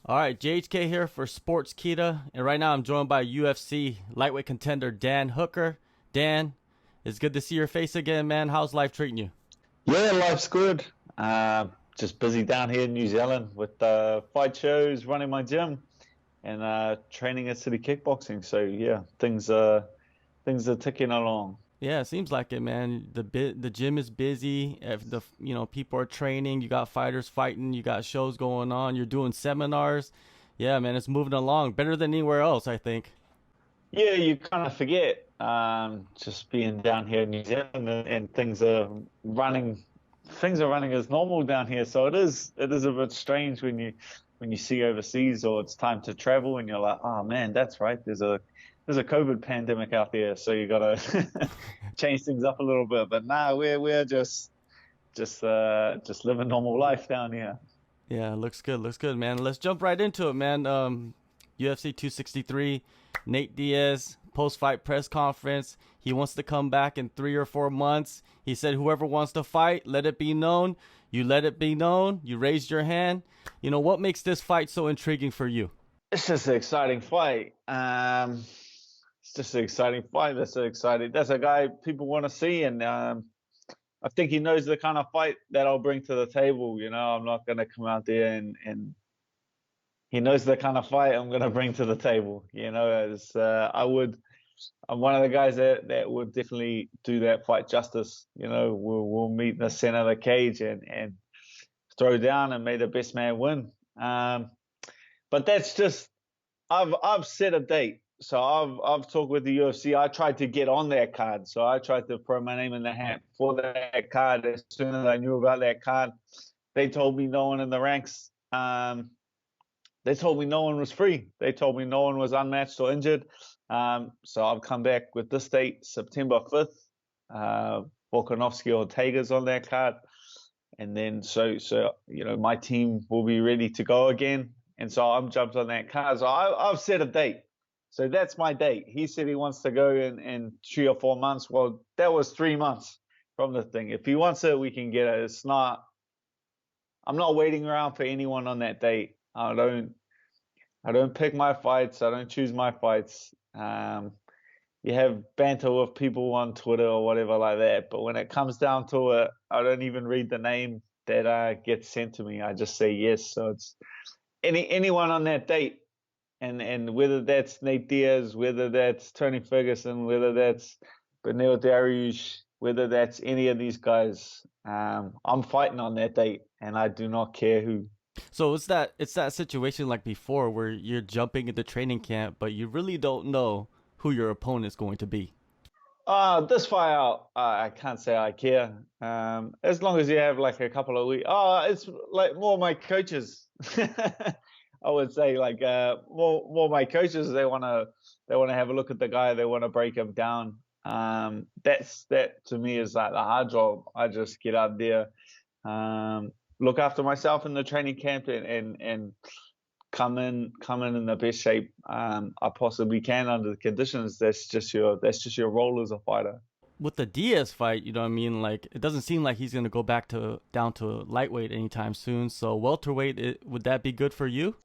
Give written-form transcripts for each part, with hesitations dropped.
All right, JHK here for Sports Kita, and right now I'm joined by UFC lightweight contender Dan Hooker. Dan, it's good to see your face again, man. How's life treating you? Yeah, life's good. Just busy down here in New Zealand with fight shows, running my gym, and training at City Kickboxing. So yeah, things are ticking along. Yeah, it seems like it, man. The gym is busy. If the people are training, you got fighters fighting, you got shows going on, you're doing seminars. Yeah, man, it's moving along better than anywhere else, I think. Yeah, you kind of forget just being down here in New Zealand, and things are running as normal down here. So it is a bit strange when you see overseas or it's time to travel and you're like, oh man, that's right. There's a COVID pandemic out there, so you gotta change things up a little bit. But now we're just living normal life down here. Yeah, looks good, man. Let's jump right into it, man. UFC 263, Nate Diaz post-fight press conference. He wants to come back in 3 or 4 months. He said, "Whoever wants to fight, let it be known." You let it be known. You raised your hand. What makes this fight so intriguing for you? It's just an exciting fight. It's just an exciting fight. That's a guy people want to see, and I think he knows the kind of fight that I'll bring to the table. I'm not gonna come out there and he knows the kind of fight I'm gonna bring to the table. As I'm one of the guys that would definitely do that fight justice. We'll meet in the center of the cage and throw down and may the best man win. But that's just I've set a date. So I've talked with the UFC. I tried to get on that card. So I tried to throw my name in the hat for that card. As soon as I knew about that card, they told me no one in the ranks. They told me no one was free. They told me no one was unmatched or injured. So I've come back with this date, September 5th. Volkanovski Ortega's on that card. And then so my team will be ready to go again. And so I'm jumped on that card. So I've set a date. So that's my date. He said he wants to go in 3 or 4 months. Well, that was 3 months from the thing. If he wants it, we can get it. I'm not waiting around for anyone on that date. I don't pick my fights. I don't choose my fights. You have banter with people on Twitter or whatever like that. But when it comes down to it, I don't even read the name that gets sent to me. I just say yes. So it's anyone on that date. And whether that's Nate Diaz, whether that's Tony Ferguson, whether that's Beniel Dariush, whether that's any of these guys, I'm fighting on that date, and I do not care who. So it's that situation like before where you're jumping into training camp, but you really don't know who your opponent's going to be. This fight out, I can't say I care. As long as you have like a couple of weeks. It's like more my coaches. I would say like more my coaches. They wanna have a look at the guy. They want to break him down. That to me is like the hard job. I just get out there, look after myself in the training camp, and come in the best shape I possibly can under the conditions. That's just your role as a fighter. With the Diaz fight, you know what I mean? Like, it doesn't seem like he's gonna go back to down to lightweight anytime soon. So welterweight, would that be good for you?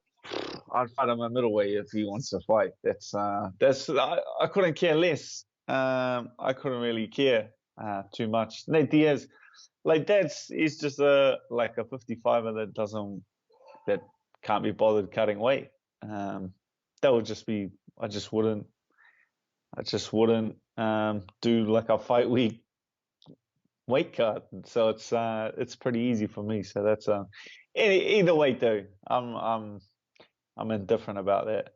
I'd fight him a middleweight if he wants to fight. I couldn't care less. I couldn't really care too much. Nate Diaz, like he's just a 55er that can't be bothered cutting weight. That would just be I just wouldn't do like a fight week weight cut. So it's pretty easy for me. So that's either way though. I'm indifferent about that.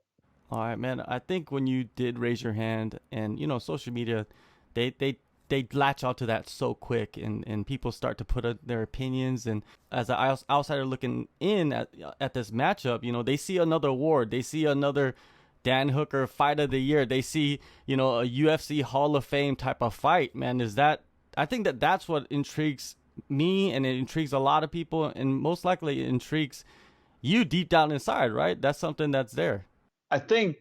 All right, man. I think when you did raise your hand, and social media, they latch onto that so quick, and people start to put their opinions. And as an outsider looking in at this matchup, they see another award, they see another Dan Hooker fight of the year, they see a UFC Hall of Fame type of fight. Man, I think that's what intrigues me, and it intrigues a lot of people, and most likely it intrigues you deep down inside, right? That's something that's there. I think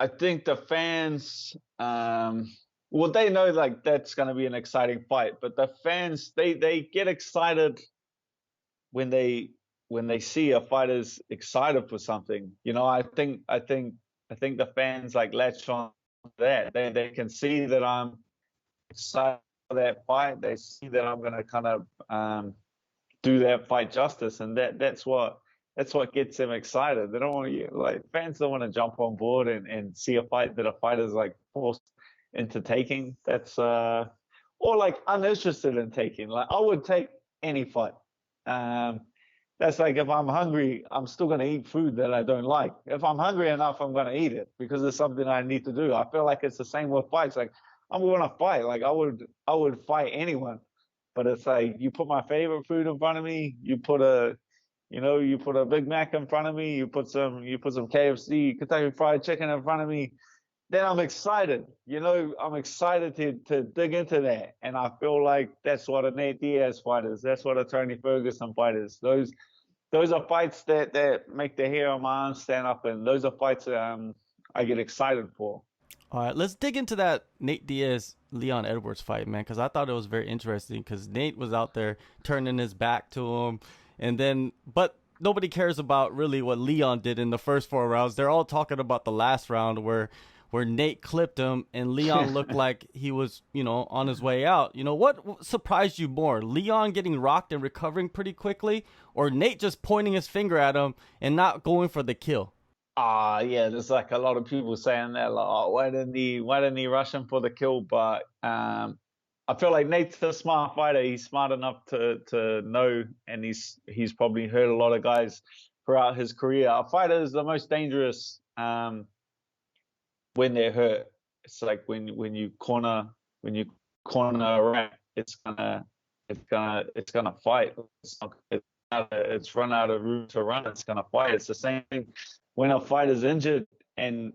I think the fans, well, they know like that's going to be an exciting fight, but the fans they get excited when when they see a fighter's excited for something. I think the fans like latch on to that. They can see that I'm excited for that fight. They see that I'm going to kind of do that fight justice, and that's what gets them excited. They don't want to, like, fans don't want to jump on board and see a fight that a fighter's like forced into taking. That's or like uninterested in taking. Like, I would take any fight. That's like, if I'm hungry, I'm still going to eat food that I don't like. If I'm hungry enough, I'm going to eat it because it's something I need to do. I feel like it's the same with fights. Like, I'm going to fight. Like, I would fight anyone. But it's like, you put my favorite food in front of me, you put a Big Mac in front of me, you put some KFC, Kentucky Fried Chicken in front of me, then I'm excited. I'm excited to dig into that. And I feel like that's what a Nate Diaz fight is. That's what a Tony Ferguson fight is. Those are fights that make the hair on my arm stand up, and those are fights that I get excited for. All right, let's dig into that Nate Diaz Leon Edwards fight, man, because I thought it was very interesting because Nate was out there turning his back to him, but nobody cares about really what Leon did in the first 4 rounds. They're all talking about the last round where Nate clipped him and Leon looked like he was, on his way out. What surprised you more, Leon getting rocked and recovering pretty quickly, or Nate just pointing his finger at him and not going for the kill? Yeah, there's like a lot of people saying that, like, oh, why didn't he rush him for the kill? But I feel like Nate's a smart fighter. He's smart enough to know, and he's probably hurt a lot of guys throughout his career. A fighter is the most dangerous when they're hurt. It's like when you corner a rat, it's gonna fight. It's run out of room to run. It's gonna fight. It's the same thing when a fighter's injured and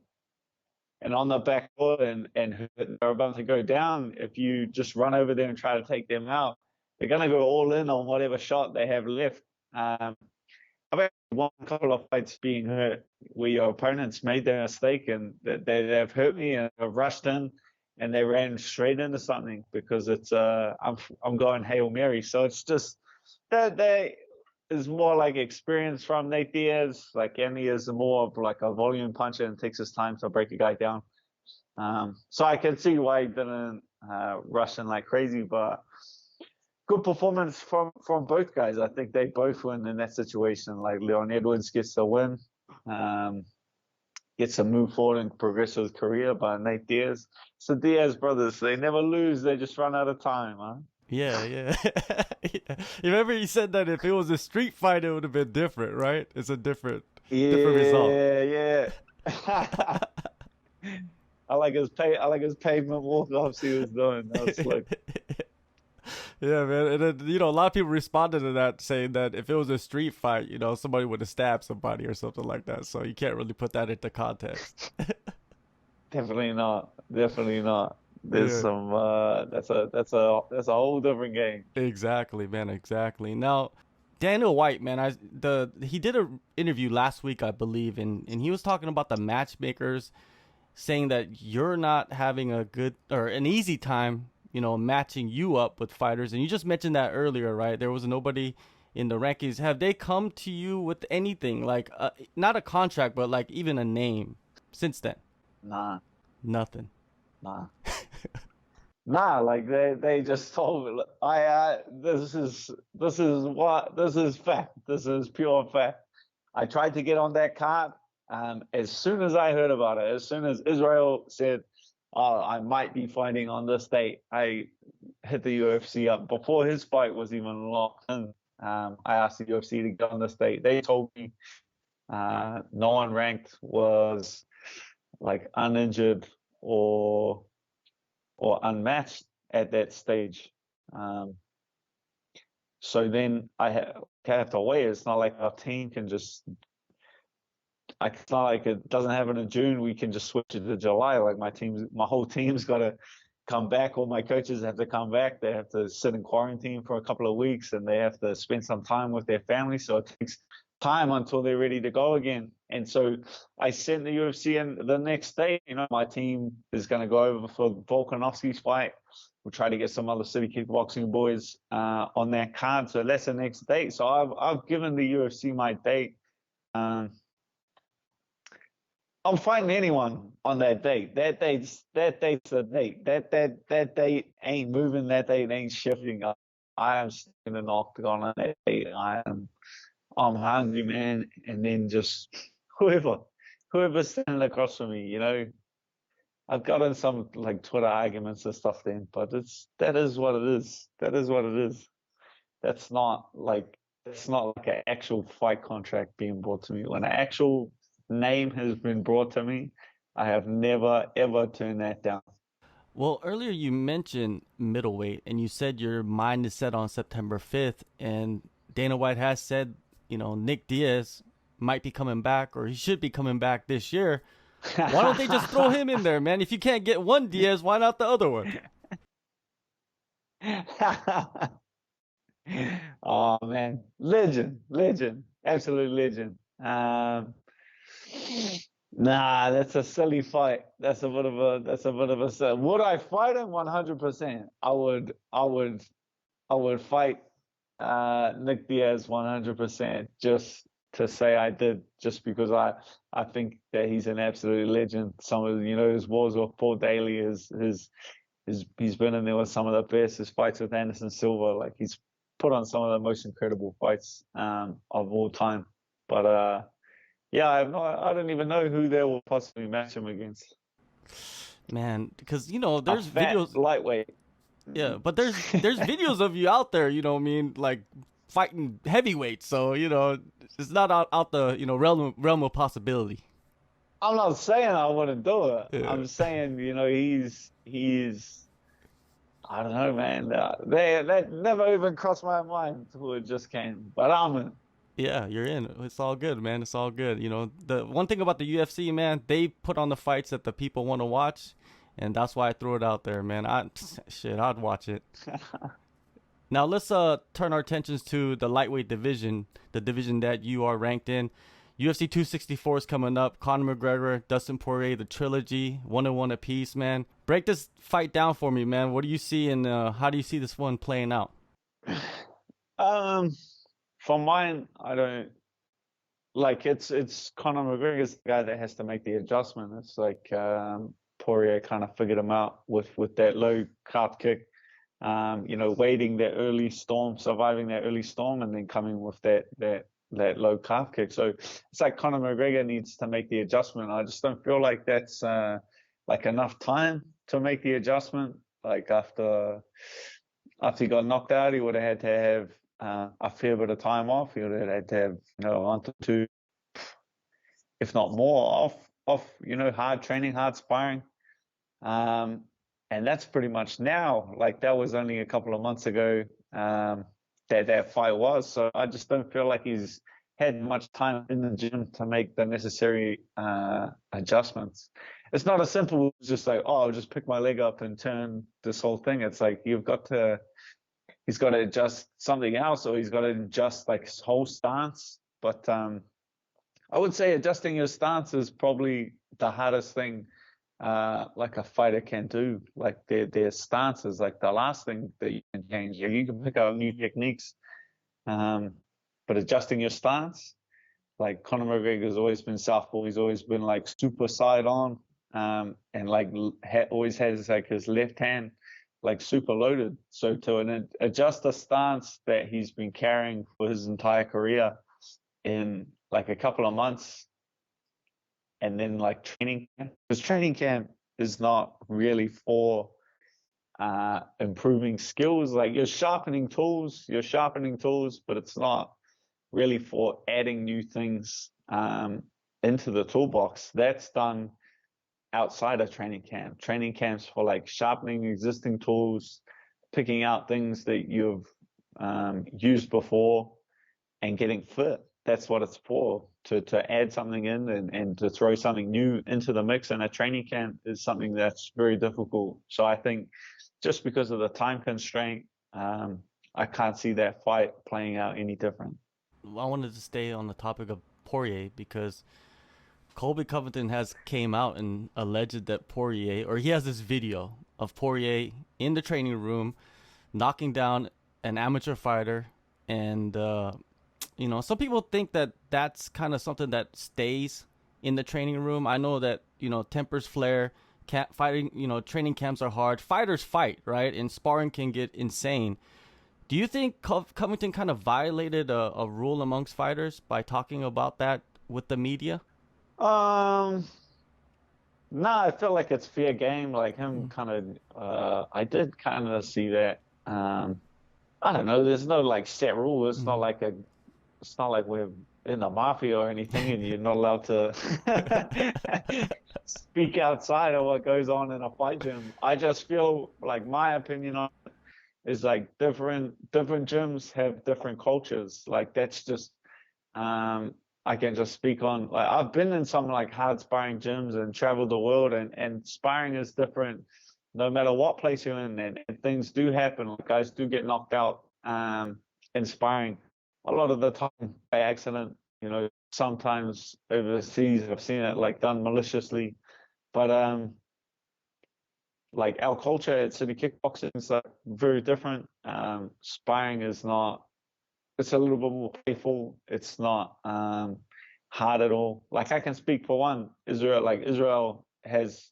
on the back foot and they're about to go down. If you just run over there and try to take them out, they're gonna go all in on whatever shot they have left. I've actually won a couple of fights being hurt where your opponents made their mistake and they've hurt me and have rushed in and they ran straight into something because it's I'm going Hail Mary. So it's just that is more like experience from Nate Diaz. Like, Andy is more of like a volume puncher and takes his time to break a guy down. So I can see why he didn't rush in like crazy, but good performance from both guys. I think they both win in that situation. Like, Leon Edwards gets the win, gets to move forward and progress his career, but Nate Diaz, it's the Diaz brothers. They never lose. They just run out of time, huh? Yeah. Yeah. You remember he said that if it was a street fight, it would have been different, right? It's a different result. Yeah. I like his pavement walk-offs he was doing. That was slick. Yeah, man. And then, a lot of people responded to that saying that if it was a street fight, somebody would have stabbed somebody or something like that. So you can't really put that into context. Definitely not. There's some that's a whole different game. Exactly, man. Exactly. Now, Daniel White, man, he did an interview last week, I believe, and he was talking about the matchmakers, saying that you're not having a good or an easy time, matching you up with fighters. And you just mentioned that earlier, right? There was nobody in the rankings. Have they come to you with anything, like not a contract, but like even a name since then? Nah. Nothing. Nah. Nah, like they just told me, this is fact. This is pure fact. I tried to get on that card. As soon as I heard about it, as soon as Israel said, "Oh, I might be fighting on this date," I hit the UFC up before his fight was even locked in. I asked the UFC to get on this date. They told me no one ranked was like uninjured or unmatched at that stage. So then I have to wait. It's not like our team can just, it's not like it doesn't happen in June. We can just switch it to July. Like, my whole team's got to come back. All my coaches have to come back. They have to sit in quarantine for a couple of weeks and they have to spend some time with their family. So it takes time until they're ready to go again. And so I sent the UFC in the next day. My team is going to go over for Volkanovski's fight. We'll try to get some other city kickboxing boys on that card. So that's the next date. So I've given the UFC my date. I'm fighting anyone on that date. That date's the date. That date ain't moving. That date ain't shifting. I am in an octagon on that date. I'm hungry, man. And then just whoever's standing across from me, I've gotten some like Twitter arguments and stuff then, but that is what it is. That is what it is. That's not like an actual fight contract being brought to me. When an actual name has been brought to me, I have never ever turned that down. Well, earlier you mentioned middleweight, and you said your mind is set on September 5th, and Dana White has said, Nick Diaz might be coming back, or he should be coming back this year. Why don't they just throw him in there, man? If you can't get one Diaz, why not the other one? Oh man, legend, absolute legend. Nah, that's a silly fight. That's a bit of a. Would I fight him 100%? I would fight Nick Diaz 100% just to say I did, just because I think that he's an absolute legend. Some of his wars with Paul Daly, he's been in there with some of the best. His fights with Anderson Silva, like he's put on some of the most incredible fights of all time. But yeah, I don't even know who they will possibly match him against. Man, because there's fat videos. Lightweight. Yeah, but there's videos of you out there, like fighting heavyweights. So it's not out the realm of possibility. I'm not saying I wouldn't do it. Yeah. I'm saying he's I don't know, man. That never even crossed my mind until it just came. But I'm in. Yeah, you're in. It's all good, man. It's all good. The one thing about the UFC, man, they put on the fights that the people want to watch, and that's why I threw it out there, man. I'd watch it. Now let's turn our attentions to the lightweight division, the division that you are ranked in. UFC 264 is coming up. Conor McGregor, Dustin Poirier, the trilogy, 1-1 apiece, man. Break this fight down for me, man. What do you see, and how do you see this one playing out? For mine, I don't like it's Conor McGregor's the guy that has to make the adjustment. It's like Poirier kind of figured him out with that low calf kick. Waiting that early storm, surviving that early storm, and then coming with that low calf kick. So it's like Conor McGregor needs to make the adjustment. I just don't feel like that's like enough time to make the adjustment. Like after he got knocked out, he would have had to have a fair bit of time off. He would have had to have a month or two, if not more, off hard training, hard sparring. And that's pretty much now. Like that was only a couple of months ago that fight was. So I just don't feel like he's had much time in the gym to make the necessary adjustments. It's not as simple as just like, I'll just pick my leg up and turn this whole thing. It's like he's got to adjust something else, or he's got to adjust like his whole stance. But I would say adjusting your stance is probably the hardest thing like a fighter can do. Like their stance is like the last thing that you can change. You can pick up new techniques, but adjusting your stance, like Conor McGregor's always been southpaw. He's always been like super side on, and like always has like his left hand like super loaded. So to adjust the stance that he's been carrying for his entire career in like a couple of months, and then like training camp, because training camp is not really for improving skills. Like you're sharpening tools, but it's not really for adding new things into the toolbox. That's done outside of training camp. Training camps for like sharpening existing tools, picking out things that you've used before, and getting fit. That's what it's for, to add something in and to throw something new into the mix. And a training camp is something that's very difficult. So I think just because of the time constraint, I can't see that fight playing out any different. I wanted to stay on the topic of Poirier because Colby Covington has came out and alleged that Poirier, or he has this video of Poirier in the training room knocking down an amateur fighter, and some people think that that's kind of something that stays in the training room. I know that tempers flare, fighting, training camps are hard. Fighters fight, right? And sparring can get insane. Do you think Covington kind of violated a rule amongst fighters by talking about that with the media? No, I feel like it's fair game. Like him, kind of. I did kind of see that. I don't know. There's no like set rule. It's not like It's not like we're in the mafia or anything, and you're not allowed to speak outside of what goes on in a fight gym. I just feel like my opinion on it is like different gyms have different cultures. Like that's just I can just speak on, like I've been in some like hard sparring gyms and traveled the world, and sparring is different no matter what place you're in, and things do happen. Like guys do get knocked out in sparring a lot of the time by accident. Sometimes overseas I've seen it like done maliciously, but like our culture at City Kickboxing is like very different. Sparring is not. It's a little bit more playful. It's not hard at all. Like I can speak for one, Israel. Like Israel has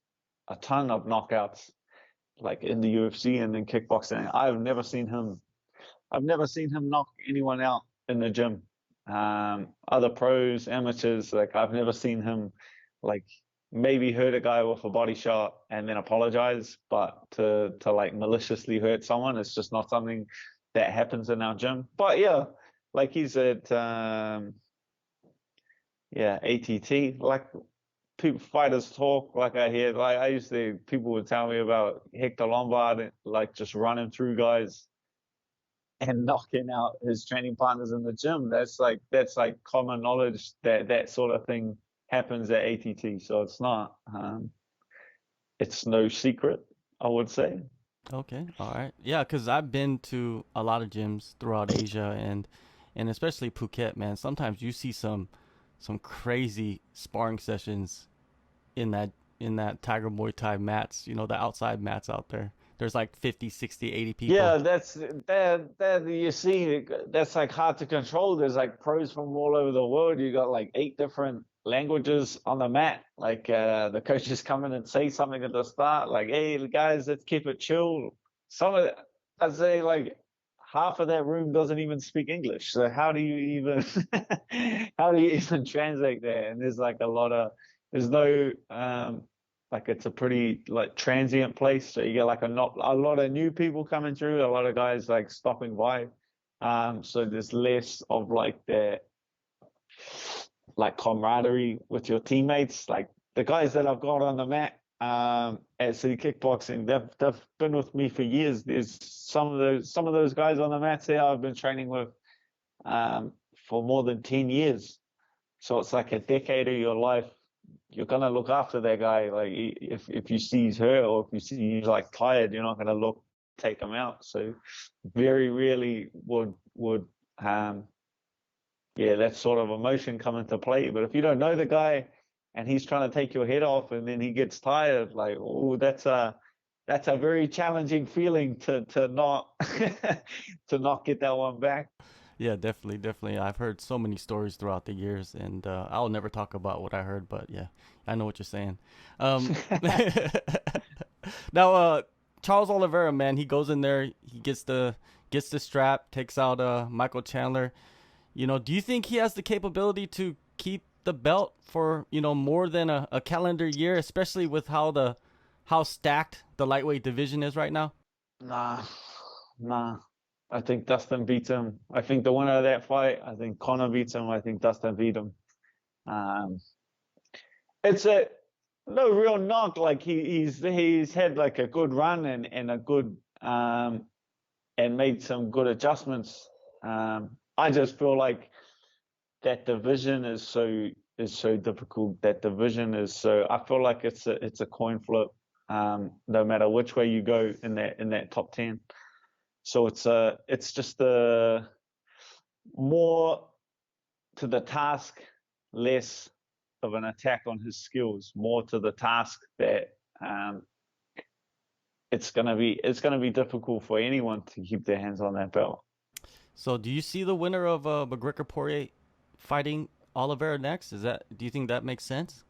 a ton of knockouts, like in the UFC and in kickboxing. I've never seen him knock anyone out in the gym. Other pros, amateurs, like I've never seen him like maybe hurt a guy with a body shot and then apologize, but to like maliciously hurt someone, it's just not something that happens in our gym. But yeah, like he's at ATT. Like fighters talk. Like I hear, like I used to, people would tell me about Hector Lombard, like just running through guys and knocking out his training partners in the gym. That's like common knowledge that that sort of thing happens at ATT. So it's not, it's no secret, I would say. Okay, all right. Yeah, because I've been to a lot of gyms throughout Asia and especially Phuket, man. Sometimes you see some crazy sparring sessions in that Tiger Muay Thai mats, the outside mats out there. There's like 50, 60, 80 Yeah, people. that's that you see, that's like hard to control. There's like pros from all over the world. You got like 8 different languages on the mat. Like the coaches come in and say something at the start, like, "Hey guys, let's keep it chill." Some of I'd say like half of that room doesn't even speak English. So how do you even how do you even translate that? And there's like there's no like it's a pretty like transient place, so you get like a lot of new people coming through, a lot of guys like stopping by. So there's less of like the like camaraderie with your teammates. Like the guys that I've got on the mat at City Kickboxing, they've been with me for years. There's some of those guys on the mats there I've been training with for more than 10 years. So it's like a decade of your life. You're gonna look after that guy. Like if you see he's hurt or if you see he's like tired, you're not gonna take him out. So very rarely would that sort of emotion come into play. But if you don't know the guy and he's trying to take your head off and then he gets tired, like, oh, that's a very challenging feeling to not to not get that one back. Yeah, definitely, definitely. I've heard so many stories throughout the years, and I'll never talk about what I heard, but yeah, I know what you're saying. Um, now, Charles Oliveira, man, he goes in there, he gets the strap, takes out Michael Chandler. Do you think he has the capability to keep the belt for more than a calendar year, especially with how stacked the lightweight division is right now? Nah, nah. I think Dustin beats him. I think the winner of that fight, I think Conor beats him. I think Dustin beat him. Um, it's a no real knock. Like he's had like a good run and a good and made some good adjustments. I just feel like that division is so difficult. That division is so. I feel like it's a coin flip. No matter which way you go in that top 10. So it's just a more to the task, less of an attack on his skills, more to the task that it's gonna be difficult for anyone to keep their hands on that belt. So, do you see the winner of McGregor Poirier fighting Oliveira next? Do you think that makes sense?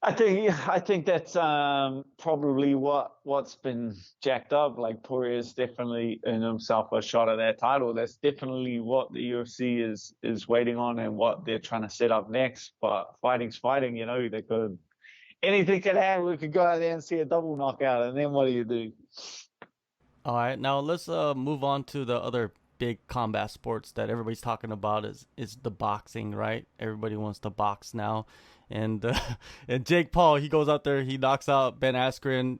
I think that's probably what's been jacked up. Like Poirier's definitely earned himself a shot at that title. That's definitely what the UFC is waiting on and what they're trying to set up next. But fighting's fighting, they could anything could happen. We could go out there and see a double knockout, and then what do you do? All right, now let's move on to the other big combat sports that everybody's talking about is the boxing, right? Everybody wants to box now, and and Jake Paul, he goes out there, he knocks out Ben Askren,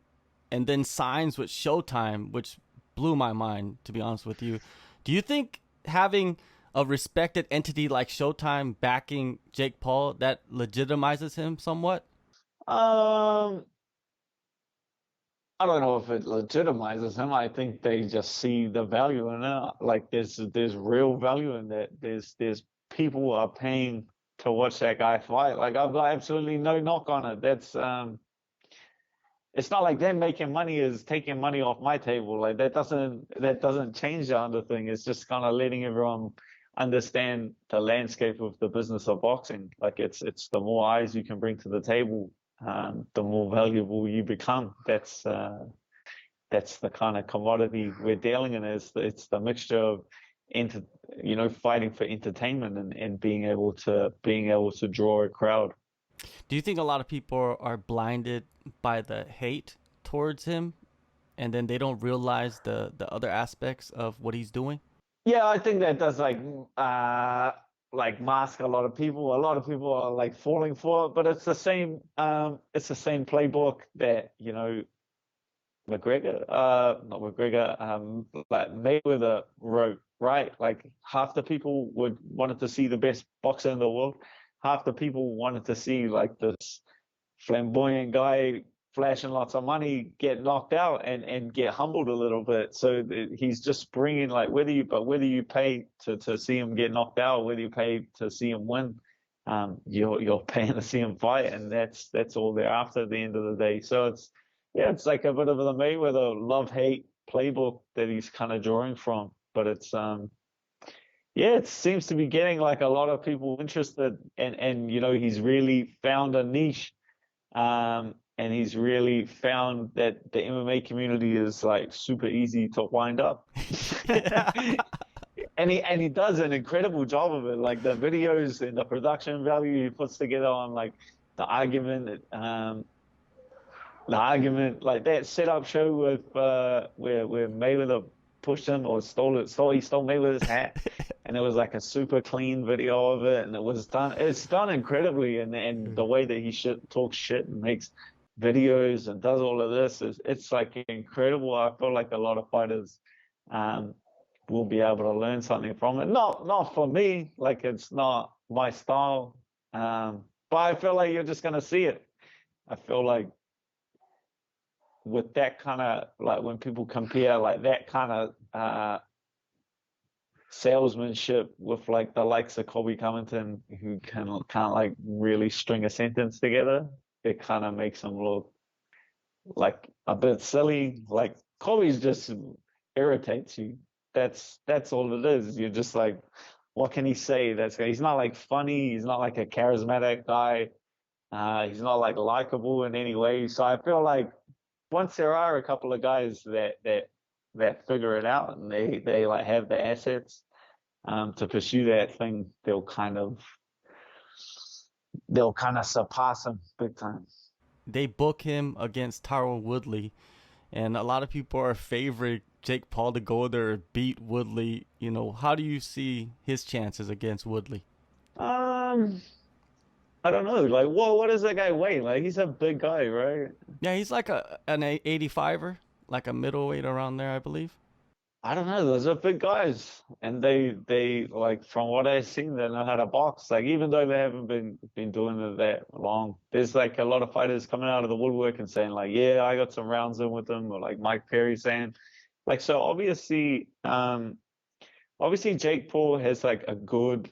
and then signs with Showtime, which blew my mind, to be honest with you. Do you think having a respected entity like Showtime backing Jake Paul that legitimizes him somewhat? Um, I don't know if it legitimizes him. I think they just see the value in it. Like there's real value in that. There's people who are paying to watch that guy fight. Like I've got absolutely no knock on it. It's not like them making money is taking money off my table. Like that doesn't change the other thing. It's just kind of letting everyone understand the landscape of the business of boxing. Like it's the more eyes you can bring to the table, the more valuable you become. That's the kind of commodity we're dealing in. It's the mixture of fighting for entertainment and being able to draw a crowd. Do you think a lot of people are blinded by the hate towards him, and then they don't realize the other aspects of what he's doing? Yeah, I think that does like mask a lot of people. A lot of people are like falling for it, but it's the same playbook that McGregor, not McGregor, like Mayweather wrote, right? Like half the people wanted to see the best boxer in the world. Half the people wanted to see like this flamboyant guy flashing lots of money get knocked out and get humbled a little bit. So he's just bringing like whether you pay to see him get knocked out, whether you pay to see him win, you're paying to see him fight, and that's all they're after at the end of the day. So it's like a bit of the Mayweather love-hate playbook that he's kind of drawing from. But it seems to be getting like a lot of people interested, and he's really found a niche, and he's really found that the MMA community is like super easy to wind up. And he does an incredible job of it. Like the videos and the production value he puts together on like the argument, like that setup show with where Mayweather pushed him or he stole Mayweather's hat, and it was like a super clean video of it, and it's done incredibly, and the way that he talks shit and makes videos and does all of this it's like incredible. I feel like a lot of fighters will be able to learn something from it. Not for me, like it's not my style, but I feel like you're just gonna see it. I feel like with that kind of, like when people compare like that kind of salesmanship with like the likes of Colby Covington, who can't like really string a sentence together, it kind of makes them look like a bit silly. Like Colby's just irritates you. That's all it is. You're just like, what can he say? He's not like funny. He's not like a charismatic guy. He's not like likable in any way. So I feel like once there are a couple of guys that figure it out and they like have the assets to pursue that thing, they'll kind of surpass him big time. They book him against Tyron Woodley, and a lot of people are favoring Jake Paul to go there and beat Woodley. How do you see his chances against Woodley? I don't know. Like, what does that guy weigh? Like, he's a big guy, right? Yeah, he's like an 85er, like a middleweight around there, I believe. I don't know. Those are big guys, and they like from what I've seen, they know how to box. Like even though they haven't been doing it that long, there's like a lot of fighters coming out of the woodwork and saying like, yeah, I got some rounds in with them, or like Mike Perry saying, like, so obviously Jake Paul has like a good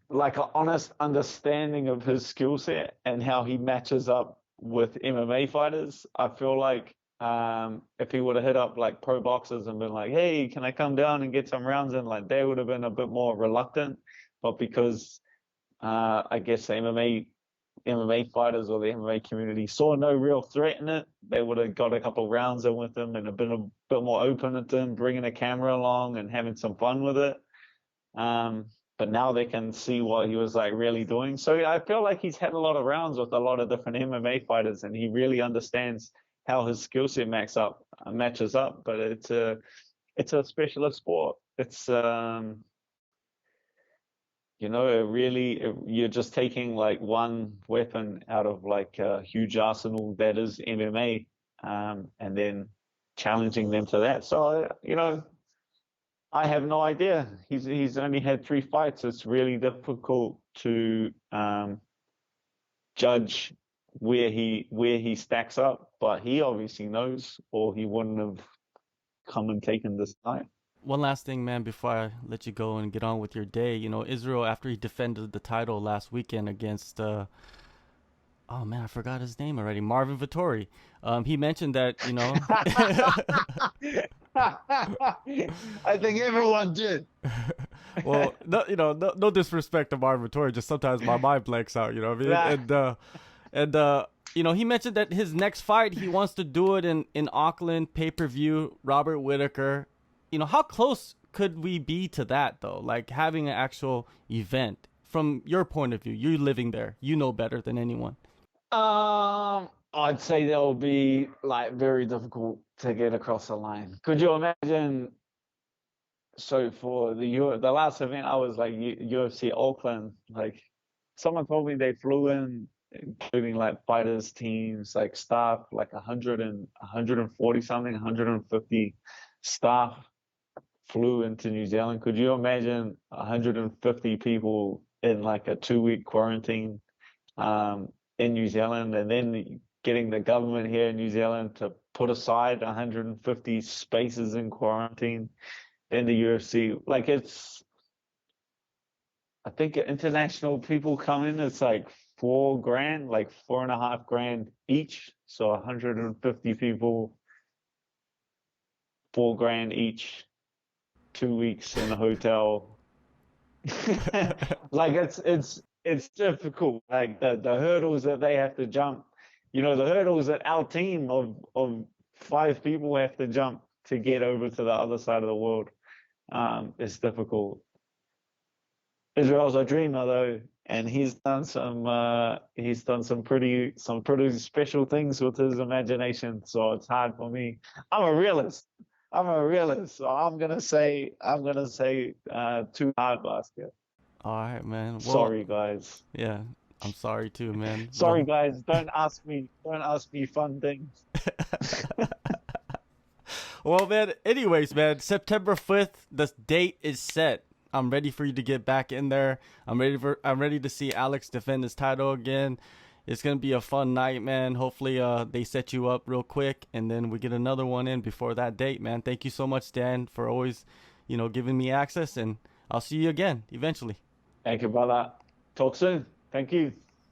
like an honest understanding of his skill set and how he matches up with MMA fighters. I feel like if he would have hit up like pro boxers and been like, "Hey, can I come down and get some rounds in?" Like they would have been a bit more reluctant. But because I guess the MMA fighters or the MMA community saw no real threat in it, they would have got a couple of rounds in with him and have been a bit more open to him, bringing a camera along and having some fun with it. Um, but now they can see what he was like really doing. So I feel like he's had a lot of rounds with a lot of different MMA fighters, and he really understands how his skill set matches up. But it's a specialist sport. It's you're just taking like one weapon out of like a huge arsenal that is MMA, and then challenging them to that. So I have no idea. He's only had 3 fights. It's really difficult to judge where he stacks up, but he obviously knows, or he wouldn't have come and taken this fight. One last thing, man, before I let you go and get on with your day. Israel, after he defended the title last weekend against oh man, I forgot his name already. Marvin Vettori. He mentioned that, I think everyone did. Well, no disrespect to Marvin Vettori, just sometimes my mind blanks out, you know what I mean? And he mentioned that his next fight, he wants to do it in Auckland, pay-per-view, Robert Whittaker. How close could we be to that, though? Like having an actual event from your point of view, you living there, you know better than anyone. I'd say that will be like very difficult to get across the line. Could you imagine? So for the last event, I was like UFC Auckland. Like someone told me they flew in, including like fighters, teams, like staff, like 140 something, 150 staff flew into New Zealand. Could you imagine 150 people in like a 2-week quarantine in New Zealand, and then getting the government here in New Zealand to put aside 150 spaces in quarantine? Then the UFC, like I think international people come in, it's like $4,000, like $4,500 each. So 150 people, $4,000 each, 2 weeks in a hotel. Like it's difficult. Like the hurdles that they have to jump, the hurdles that our team of 5 people have to jump to get over to the other side of the world. It's difficult. Israel's a dreamer though, and he's done some pretty special things with his imagination. So it's hard for me. I'm a realist. So I'm gonna say too hard basket. All right, man. Well, sorry guys. Yeah, I'm sorry too, man. Sorry guys. Don't ask me fun things. Well, man, anyways, man, September 5th, the date is set. I'm ready for you to get back in there. I'm ready to see Alex defend his title again. It's going to be a fun night, man. Hopefully they set you up real quick, and then we get another one in before that date, man. Thank you so much, Dan, for always, giving me access, and I'll see you again eventually. Thank you, brother. Talk soon. Thank you.